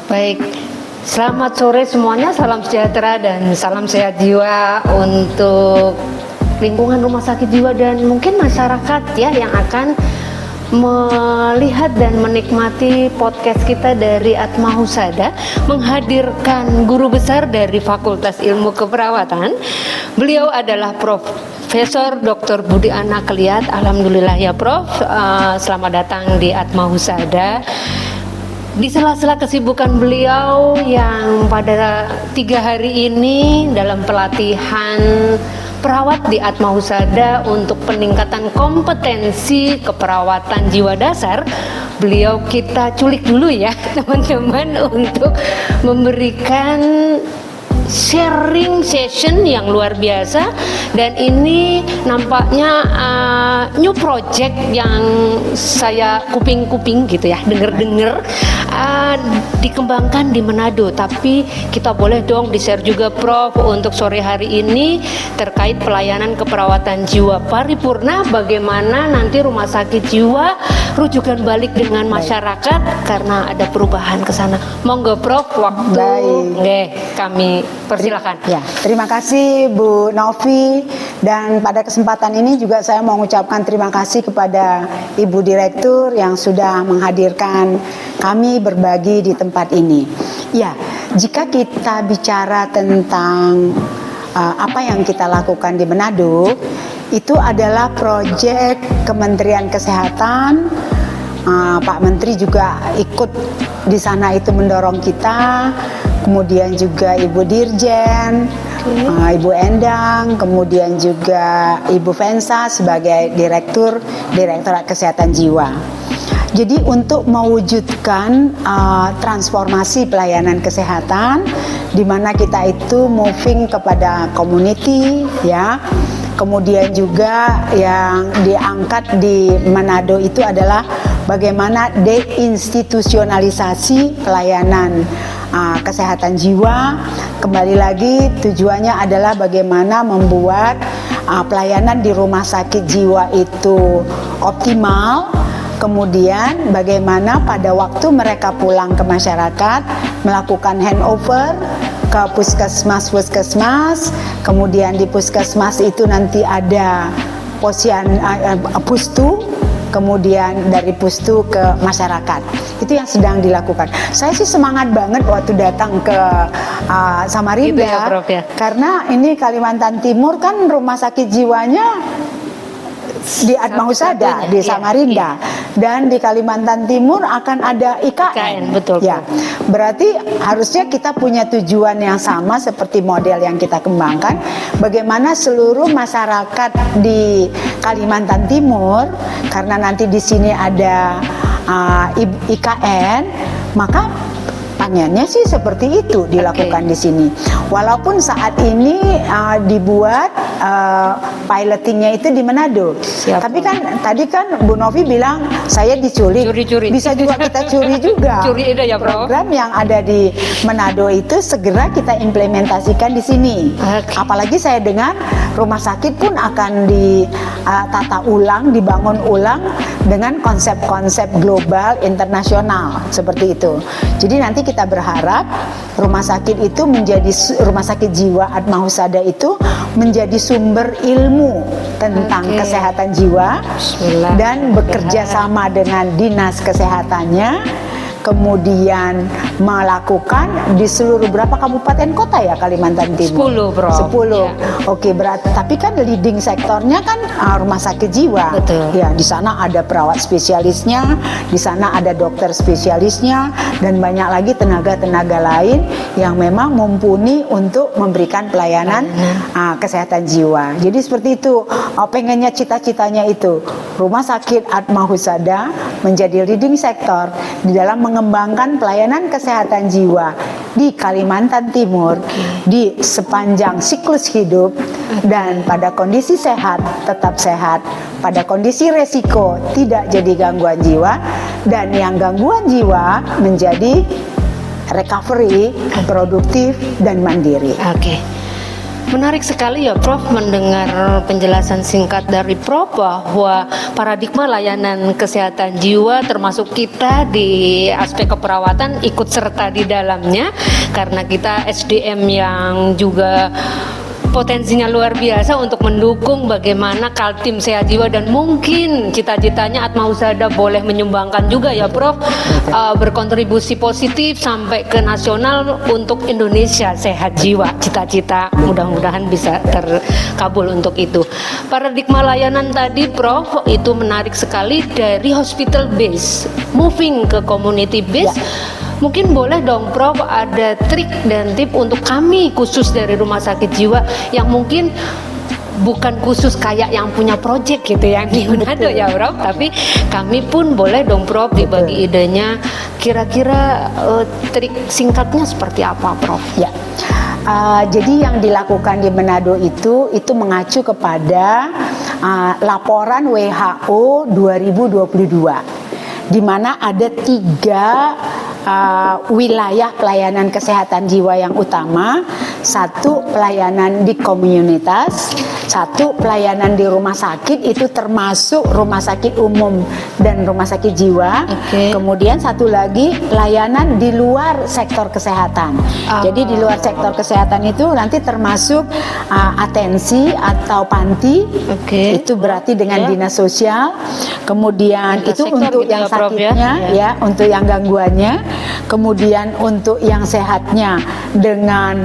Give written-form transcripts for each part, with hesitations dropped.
Baik, selamat sore semuanya, salam sejahtera dan salam sehat jiwa untuk lingkungan rumah sakit jiwa dan mungkin masyarakat ya yang akan melihat dan menikmati podcast kita dari Atma Husada, menghadirkan guru besar dari Fakultas Ilmu Keperawatan. Beliau adalah Profesor Dr. Budi Ana Keliat. Alhamdulillah ya Prof, selamat datang di Atma Husada. Di sela-sela kesibukan beliau yang pada 3 hari ini dalam pelatihan perawat di Atma Husada untuk peningkatan kompetensi keperawatan jiwa dasar, beliau kita culik dulu ya teman-teman untuk memberikan sharing session yang luar biasa. Dan ini nampaknya new project yang saya kuping-kuping gitu ya, denger-denger dikembangkan di Manado. Tapi kita boleh dong di-share juga Prof untuk sore hari ini terkait pelayanan keperawatan jiwa paripurna, bagaimana nanti rumah sakit jiwa rujukan balik dengan masyarakat karena ada perubahan ke sana. Monggo Prof, waktu kami persilakan. Ya, terima kasih Bu Novi, dan pada kesempatan ini juga saya mau mengucapkan terima kasih kepada Ibu Direktur yang sudah menghadirkan kami berbagi di tempat ini. Ya, jika kita bicara tentang apa yang kita lakukan di Manado, itu adalah proyek Kementerian Kesehatan. Pak Menteri juga ikut di sana, itu mendorong kita. Kemudian juga Ibu Dirjen, Ibu Endang, kemudian juga Ibu Vensa sebagai Direktorat Kesehatan Jiwa. Jadi untuk mewujudkan transformasi pelayanan kesehatan, di mana kita itu moving kepada community, ya. Kemudian juga yang diangkat di Manado itu adalah bagaimana deinstitusionalisasi pelayanan kesehatan jiwa. Kembali lagi tujuannya adalah bagaimana membuat pelayanan di rumah sakit jiwa itu optimal. Kemudian bagaimana pada waktu mereka pulang ke masyarakat melakukan handover ke puskesmas. Kemudian di puskesmas itu nanti ada pustu, kemudian dari pustu ke masyarakat. Itu yang sedang dilakukan. Saya sih semangat banget waktu datang ke Samarinda, gitu ya, Prof, ya? Karena ini Kalimantan Timur kan rumah sakit jiwanya di Atma Husada di Samarinda, dan di Kalimantan Timur akan ada IKN. Betul. Ya, berarti harusnya kita punya tujuan yang sama seperti model yang kita kembangkan. Bagaimana seluruh masyarakat di Kalimantan Timur, karena nanti di sini ada IKN, maka pengennya sih seperti itu dilakukan di sini. Walaupun saat ini dibuat pilotingnya itu di Manado. Siap. Tapi kan tadi kan Bu Novi bilang saya diculik. Curi-curi. Bisa juga kita curi juga. Curi ide ya, Bro. Program yang ada di Manado itu segera kita implementasikan di sini. Okay. Apalagi saya dengar rumah sakit pun akan ditata ulang, dibangun ulang dengan konsep-konsep global internasional seperti itu. Jadi nanti kita berharap rumah sakit itu menjadi rumah sakit jiwa Atma Husada itu menjadi sumber ilmu tentang kesehatan jiwa dan bekerja sama dengan dinas kesehatannya, kemudian melakukan di seluruh berapa kabupaten kota ya Kalimantan Timur? 10 Bro. 10. Ya. Oke, berarti tapi kan leading sektornya kan rumah sakit jiwa. Betul. Ya, di sana ada perawat spesialisnya, di sana ada dokter spesialisnya, dan banyak lagi tenaga-tenaga lain yang memang mumpuni untuk memberikan pelayanan kesehatan jiwa. Jadi seperti itu, pengennya cita-citanya itu rumah sakit Atma Husada menjadi leading sektor di dalam mengembangkan pelayanan kesehatan jiwa di Kalimantan Timur di sepanjang siklus hidup, dan pada kondisi sehat tetap sehat, pada kondisi resiko tidak jadi gangguan jiwa, dan yang gangguan jiwa menjadi recovery, produktif dan mandiri. Oke. Menarik sekali ya Prof mendengar penjelasan singkat dari Prof bahwa paradigma layanan kesehatan jiwa termasuk kita di aspek keperawatan ikut serta di dalamnya karena kita SDM yang juga potensinya luar biasa untuk mendukung bagaimana Kaltim Sehat Jiwa dan mungkin cita-citanya Atma Husada boleh menyumbangkan juga ya Prof berkontribusi positif sampai ke nasional untuk Indonesia Sehat Jiwa, cita-cita mudah-mudahan bisa terkabul untuk itu. Paradigma layanan tadi Prof itu menarik sekali dari hospital base moving ke community base. Mungkin boleh dong Prof ada trik dan tip untuk kami khusus dari rumah sakit jiwa yang mungkin bukan khusus kayak yang punya project gitu yang di Manado ya Prof, tapi kami pun boleh dong Prof dibagi idenya kira-kira trik singkatnya seperti apa Prof? Ya. Jadi yang dilakukan di Manado itu mengacu kepada laporan WHO 2022 di mana ada 3 wilayah pelayanan kesehatan jiwa yang utama. 1 pelayanan di komunitas, 1 pelayanan di rumah sakit, itu termasuk rumah sakit umum dan rumah sakit jiwa. Kemudian 1 lagi pelayanan di luar sektor kesehatan. Jadi di luar sektor kesehatan itu nanti termasuk atensi atau panti. Itu berarti dengan dinas sosial. Kemudian itu untuk yang sakitnya ya, untuk yang gangguannya. Kemudian untuk yang sehatnya dengan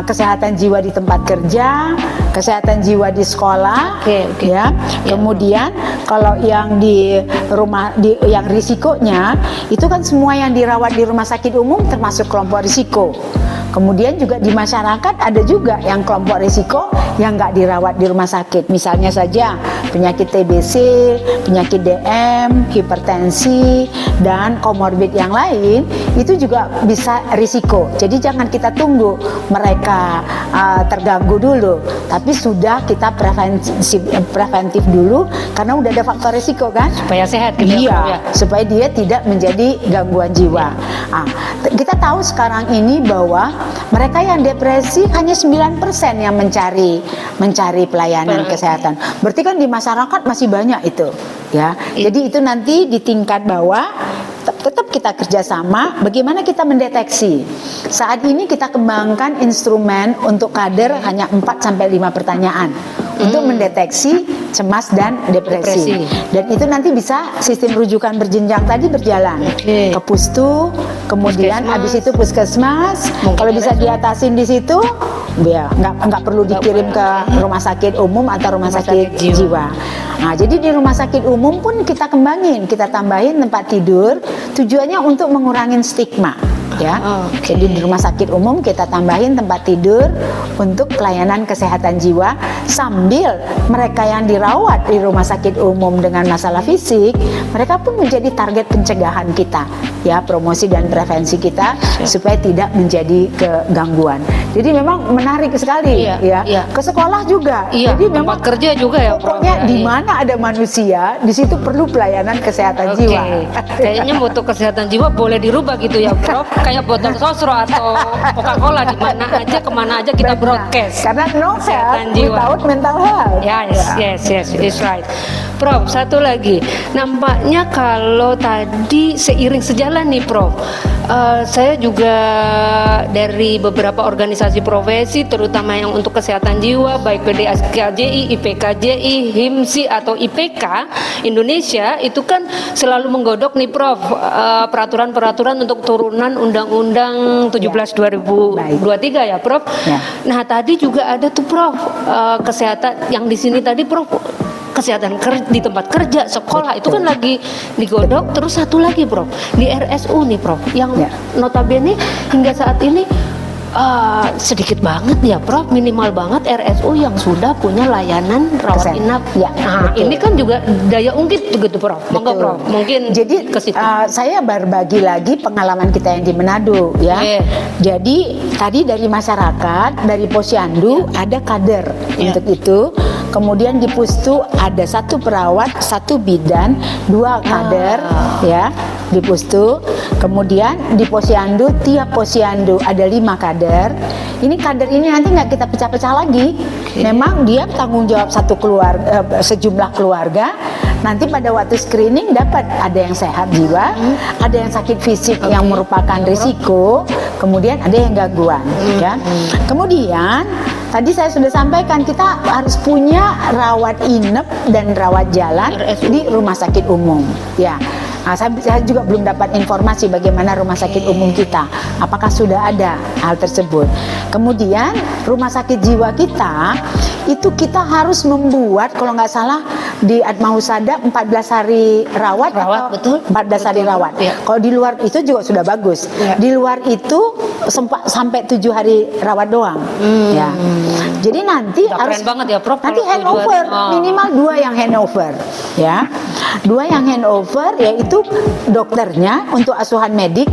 kesehatan jiwa di tempat kerja, kesehatan jiwa di sekolah, ya. Kemudian kalau yang di rumah yang risikonya itu kan semua yang dirawat di rumah sakit umum termasuk kelompok risiko. Kemudian juga di masyarakat ada juga yang kelompok risiko yang nggak dirawat di rumah sakit. Misalnya saja penyakit TBC, penyakit DM, hipertensi, dan komorbid yang lain itu juga bisa risiko. Jadi jangan kita tunggu mereka terganggu dulu, tapi sudah kita preventif dulu karena udah ada faktor risiko kan? Supaya sehat gitu ya. Supaya dia tidak menjadi gangguan jiwa. Kita tahu sekarang ini bahwa mereka yang depresi hanya 9% yang mencari pelayanan kesehatan. Berarti kan di masyarakat masih banyak itu, ya. Jadi itu nanti di tingkat bawah tetap kita kerjasama. Bagaimana kita mendeteksi? Saat ini kita kembangkan instrumen untuk kader hanya 4-5 pertanyaan untuk mendeteksi cemas dan depresi. Dan itu nanti bisa sistem rujukan berjenjang tadi berjalan ke Pustu, kemudian habis itu puskesmas. Kalau bisa diatasin di situ, ya nggak perlu dikirim ke rumah sakit umum atau rumah sakit jiwa. Nah, jadi di rumah sakit umum pun kita kembangin, kita tambahin tempat tidur, tujuannya untuk mengurangi stigma. Ya, jadi di rumah sakit umum kita tambahin tempat tidur untuk pelayanan kesehatan jiwa sambil mereka yang dirawat di rumah sakit umum dengan masalah fisik, mereka pun menjadi target pencegahan kita, ya, promosi dan prevensi kita supaya tidak menjadi kegangguan. Jadi memang menarik sekali, ya. Ke sekolah juga. Jadi memang kerja juga ya. Pokoknya di mana ada manusia, di situ perlu pelayanan kesehatan jiwa. Kayaknya moto kesehatan jiwa boleh dirubah gitu ya, Prof. Kayak botol sosro atau Coca-Cola, di mana aja kemana aja kita broadcast. Karena no health without mental health. Yes, it's right. Prof, satu lagi, nampaknya kalau tadi seiring sejalan nih Prof, saya juga dari beberapa organisasi profesi terutama yang untuk kesehatan jiwa baik PDSKJI, IPKJI, HIMSI atau IPK Indonesia itu kan selalu menggodok nih Prof peraturan-peraturan untuk turunan Undang-Undang 17 2023 ya Prof. Nah tadi juga ada tuh Prof kesehatan yang di sini tadi Prof, kesehatan di tempat kerja, sekolah itu kan lagi digodok. Terus satu lagi Prof, di RSU nih Prof, yang notabene hingga saat ini sedikit banget ya Prof, minimal banget RSU yang sudah punya layanan rawat inap. Nah ini kan juga daya ungkit gitu Prof. Monggo Prof, mungkin jadi ke situ. Saya berbagi lagi pengalaman kita yang di Manado ya. Jadi tadi dari masyarakat, dari Posyandu ada kader untuk itu. Kemudian di Pustu ada 1 perawat, 1 bidan, 2 kader ya. di Pustu. Kemudian di Posyandu, tiap Posyandu ada 5 kader. Ini kader ini nanti nggak kita pecah-pecah lagi. Memang dia tanggung jawab satu keluarga, sejumlah keluarga. Nanti pada waktu screening dapat ada yang sehat jiwa, ada yang sakit fisik yang merupakan risiko, kemudian ada yang gangguan. Ya. Kemudian tadi saya sudah sampaikan kita harus punya rawat inap dan rawat jalan di rumah sakit umum. Ya. Nah, saya juga belum dapat informasi bagaimana rumah sakit umum kita, apakah sudah ada hal tersebut. Kemudian rumah sakit jiwa kita itu kita harus membuat kalau nggak salah di Atmahusada 14 hari rawat atau betul. 14 hari rawat. Ya. Kalau di luar itu juga sudah bagus. Ya. Di luar itu sampai 7 hari rawat doang. Ya. Jadi nanti Udah harus keren banget ya, Prof, nanti kalau handover tujuan. minimal 2 yang handover, ya. 2 yang handover yaitu dokternya untuk asuhan medik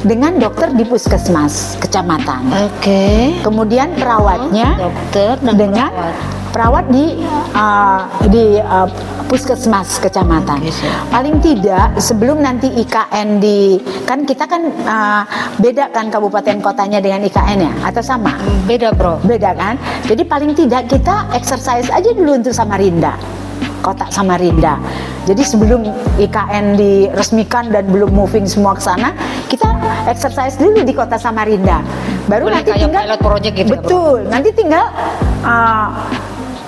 dengan dokter di puskesmas kecamatan. Oke. Kemudian perawatnya Dokter dan dengan perawat di puskesmas kecamatan. Oke, siap. Paling tidak sebelum nanti IKN kan kita kan beda kan kabupaten kotanya dengan IKN ya atau sama? Beda, Bro. Beda kan? Jadi paling tidak kita exercise aja dulu untuk Samarinda, kota Samarinda. Jadi sebelum IKN diresmikan dan belum moving semua ke sana, kita exercise dulu di kota Samarinda. Baru Boleh nanti kayak tinggal pilot project gitu ya, Bro? betul. Nanti tinggal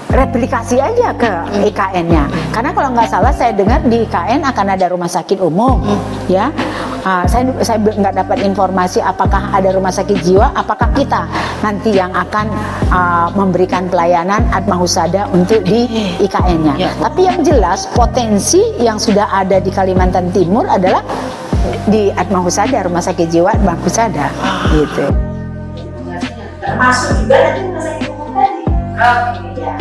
replikasi aja ke IKN-nya. Karena kalau nggak salah saya dengar di IKN akan ada rumah sakit umum, ya. Saya nggak dapat informasi apakah ada rumah sakit jiwa, apakah kita nanti yang akan memberikan pelayanan Atmahusada untuk di IKN-nya. Ya. Tapi yang jelas potensi yang sudah ada di Kalimantan Timur adalah di Atmahusada, rumah sakit jiwa Atmahusada, gitu. Termasuk juga nanti rumah sakit umum tadi. Oke, ya.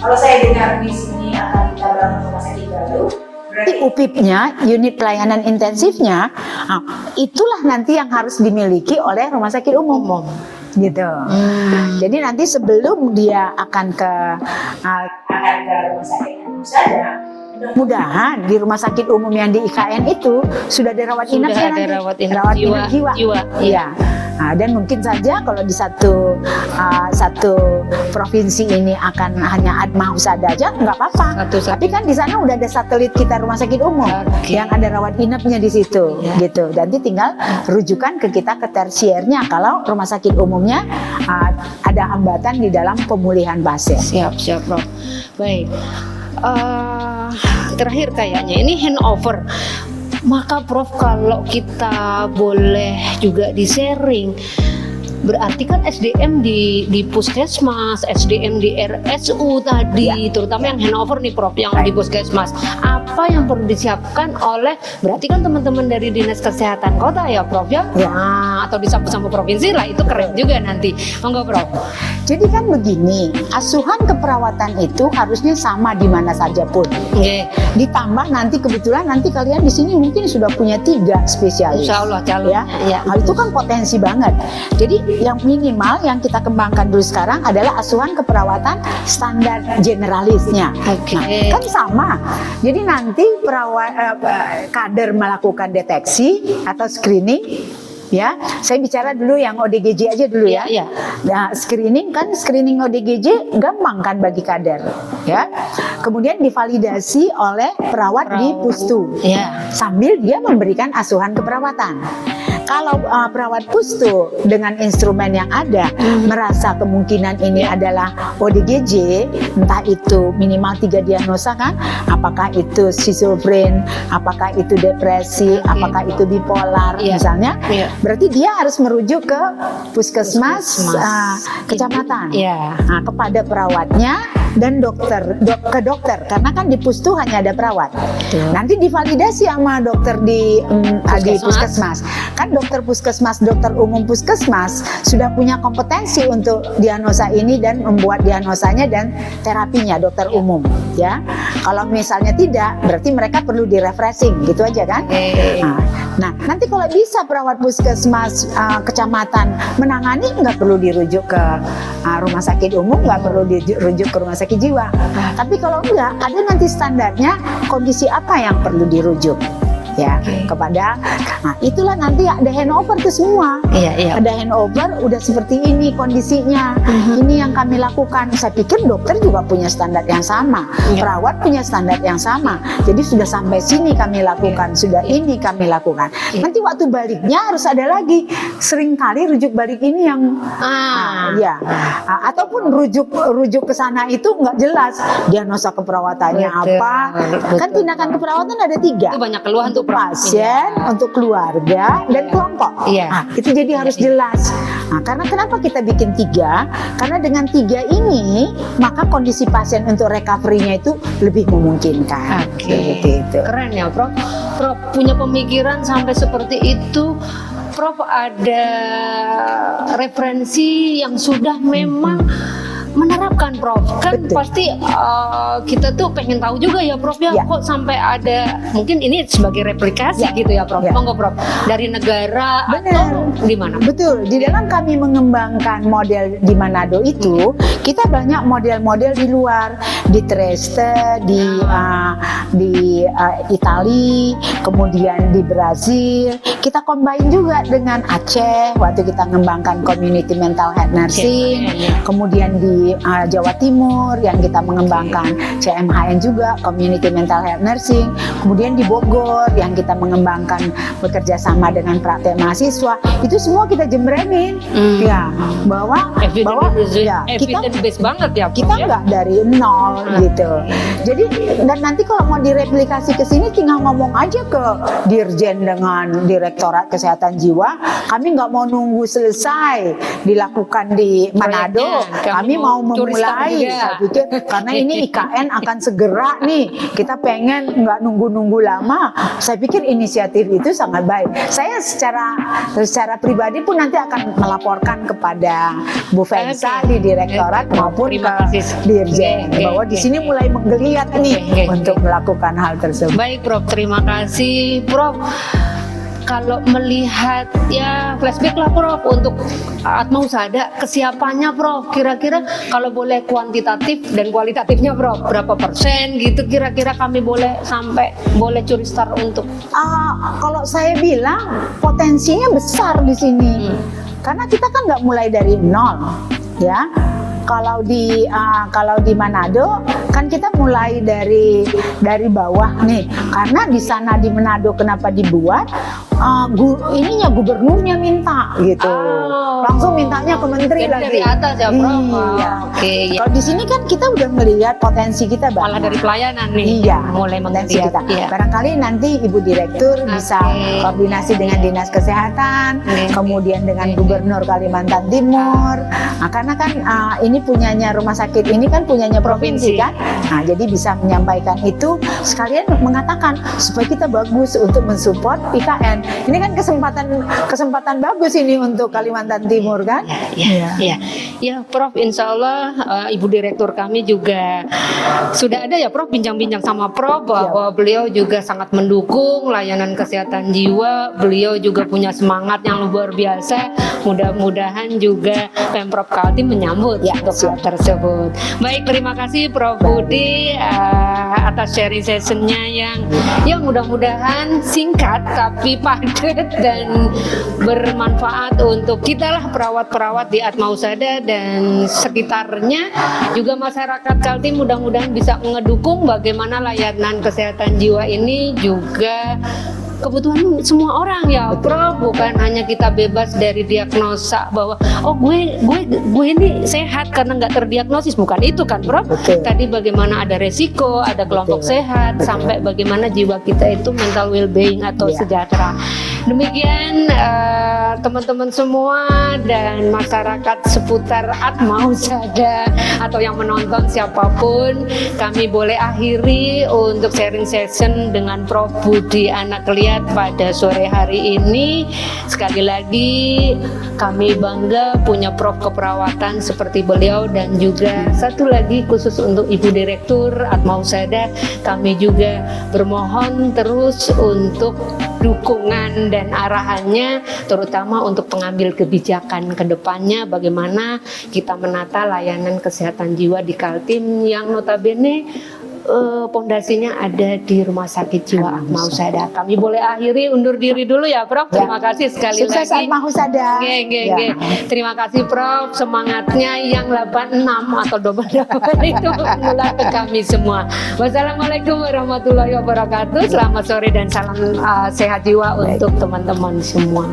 Kalau saya dengar di sini akan kita bangun rumah sakit baru, berarti UPIP-nya, unit pelayanan intensifnya, itulah nanti yang harus dimiliki oleh rumah sakit umum. Gitu. Jadi nanti sebelum dia akan ke rumah sakit Atmahusada, mudahan di rumah sakit umum yang di IKN itu sudah ada rawat Sudah inapnya ada nanti. rawat inap jiwa. Iya. Nah, dan mungkin saja kalau di satu provinsi ini akan hanya Atmahusada aja nggak apa-apa. Satu-satu. Tapi kan di sana udah ada satelit kita rumah sakit umum Oke. yang ada rawat inapnya di situ, gitu. Dan nanti tinggal rujukan ke kita ke tersiernya kalau rumah sakit umumnya ada hambatan di dalam pemulihan pasien. Siap, Prof. Baik. Terakhir kayaknya ini handover. Maka Prof, kalau kita boleh juga di-sharing, berarti kan SDM di puskesmas, SDM di RSU tadi, terutama yang handover nih Prof, yang di puskesmas, apa yang perlu disiapkan oleh, berarti kan teman-teman dari Dinas Kesehatan Kota ya Prof ya? Nah, atau di sampul provinsi lah, itu keren juga nanti. Monggo Prof. Jadi kan begini, asuhan keperawatan itu harusnya sama di mana saja pun. Oke. Ditambah nanti kebetulan nanti kalian di sini mungkin sudah punya 3 spesialis. Insya Allah calon. Ya. Nah, itu kan potensi banget. Jadi yang minimal yang kita kembangkan dulu sekarang adalah asuhan keperawatan standar generalisnya. Oke. Nah, kan sama. Jadi nanti kader melakukan deteksi atau screening. Ya, saya bicara dulu yang ODGJ aja dulu ya. Iya. Nah, screening ODGJ gampang kan bagi kader, ya. Kemudian divalidasi oleh perawat di Pustu, Iya. sambil dia memberikan asuhan keperawatan. Kalau perawat Pustu dengan instrumen yang ada merasa kemungkinan ini adalah ODGJ, entah itu minimal 3 diagnosa kan, apakah itu schizofren, apakah itu depresi, apakah itu bipolar, misalnya. Iya. Berarti dia harus merujuk ke puskesmas kecamatan. Iya. Nah, kepada perawatnya dan ke dokter karena kan di Pustu hanya ada perawat. Nanti divalidasi sama dokter di puskesmas. Kan dokter puskesmas, dokter umum puskesmas sudah punya kompetensi untuk diagnosa ini dan membuat diagnosanya dan terapinya dokter umum, ya. Kalau misalnya tidak, berarti mereka perlu di refreshing gitu aja kan. Nah, nanti kalau bisa perawat puskesmas kecamatan menangani, nggak perlu dirujuk ke rumah sakit umum, nggak perlu dirujuk ke rumah sakit jiwa. Tapi kalau enggak, ada nanti standarnya kondisi apa yang perlu dirujuk. ya kepada. Nah, itulah nanti ada handover ke semua. Iya. Ada handover, udah seperti ini kondisinya. Ini yang kami lakukan. Saya pikir dokter juga punya standar yang sama, perawat punya standar yang sama. Jadi sudah sampai sini kami lakukan, sudah ini kami lakukan. Nanti waktu baliknya harus ada lagi. Seringkali rujuk balik ini yang ataupun rujuk ke sana itu nggak jelas. Diagnosa keperawatannya apa? Kan tindakan keperawatan ada 3. Itu banyak keluhan untuk pasien, untuk keluarga, dan kelompok. Nah, itu jadi harus jelas. Nah, karena kenapa kita bikin 3? Karena dengan 3 ini, maka kondisi pasien untuk recovery-nya itu lebih memungkinkan. Seperti itu. Keren ya, Prof. Prof punya pemikiran sampai seperti itu. Prof ada referensi yang sudah memang menerapkan, Prof. Kan pasti kita tuh pengen tahu juga ya, Prof, ya kok sampai ada, mungkin ini sebagai replikasi gitu ya, Prof. Monggo, Prof, dari negara atau di mana? Betul. Di dalam kami mengembangkan model di Manado itu, kita banyak model-model di luar, di Trieste, di Itali, kemudian di Brazil. Kita combine juga dengan Aceh waktu kita mengembangkan community mental health nursing, kemudian di Jawa Timur yang kita mengembangkan CMHN juga community mental health nursing, kemudian di Bogor yang kita mengembangkan bekerja sama dengan praktek mahasiswa. Itu semua kita jembrenin ya, bahwa kita base banget ya, kita nggak dari nol gitu. Jadi dan nanti kalau mau direplikasi ke sini tinggal ngomong aja ke dirjen dengan Direktorat Kesehatan Jiwa, kami nggak mau nunggu selesai dilakukan di Manado, kami mau memulai. Saya pikir karena ini IKN akan segera nih, kita pengen nggak nunggu-nunggu lama. Saya pikir inisiatif itu sangat baik. Saya secara pribadi pun nanti akan melaporkan kepada Bu Fensa di Direktorat maupun ke Dirjen bahwa di sini mulai menggeliat nih untuk melakukan hal tersebut. Baik, Prof, terima kasih, Prof. Kalau melihat ya flashback lah, Prof, untuk Atmausada, kesiapannya, Prof, kira-kira kalau boleh kuantitatif dan kualitatifnya, Prof, berapa persen gitu kira-kira kami boleh curi start untuk? Kalau saya bilang potensinya besar di sini, karena kita kan nggak mulai dari nol, ya. Kalau di Manado kan kita mulai dari bawah nih, karena di sana di Manado kenapa dibuat gubernurnya minta gitu, langsung mintanya ke menteri lagi dari atas ya, Prof. Kalau di sini kan kita udah melihat potensi kita banget. Malah dari pelayanan nih, mulai potensi kita. Barangkali nanti Ibu Direktur bisa koordinasi dengan Dinas Kesehatan, kemudian dengan Gubernur Kalimantan Timur. Nah, karena kan ini punyanya rumah sakit ini kan punyanya provinsi kan. Nah, jadi bisa menyampaikan itu sekalian mengatakan supaya kita bagus untuk mensupport IKN. Ini kan kesempatan bagus ini untuk Kalimantan Timur kan? Ya, Prof, insya Allah Ibu Direktur kami juga sudah ada ya, Prof, bincang-bincang sama Prof bahwa beliau juga sangat mendukung layanan kesehatan jiwa. Beliau juga punya semangat yang luar biasa. Mudah-mudahan juga Pemprov Kaltim menyambut untuk hal tersebut. Baik, terima kasih Prof Budi atas sharing sessionnya yang mudah-mudahan singkat tapi padat dan bermanfaat untuk kita lah perawat-perawat di Atmausada dan sekitarnya, juga masyarakat Kaltim. Mudah-mudahan bisa ngedukung bagaimana layanan kesehatan jiwa ini juga kebutuhan semua orang ya, Prof. Bukan hanya kita bebas dari diagnosa bahwa gue ini sehat karena nggak terdiagnosis, bukan itu kan, Prof. Tadi bagaimana ada resiko, ada kelompok sehat, sampai bagaimana jiwa kita itu mental well-being atau sejahtera. Demikian teman-teman semua dan masyarakat seputar Atmausada atau yang menonton siapapun, kami boleh akhiri untuk sharing session dengan Prof Budi Anakliat pada sore hari ini. Sekali lagi kami bangga punya Prof keperawatan seperti beliau, dan juga satu lagi khusus untuk Ibu Direktur Atmausada, kami juga bermohon terus untuk dukungan dan arahannya, terutama untuk pengambil kebijakan ke depannya, bagaimana kita menata layanan kesehatan jiwa di Kaltim yang notabene pondasinya ada di Rumah Sakit Jiwa Atma Husada. Kami boleh akhiri undur diri dulu ya, Prof. Terima kasih sekali Sukses lagi. Atma Husada. Nge. Terima kasih, Prof. Semangatnya yang 86 atau double itu menular ke kami semua. Wassalamualaikum warahmatullahi wabarakatuh. Selamat sore dan salam sehat jiwa untuk teman-teman semua.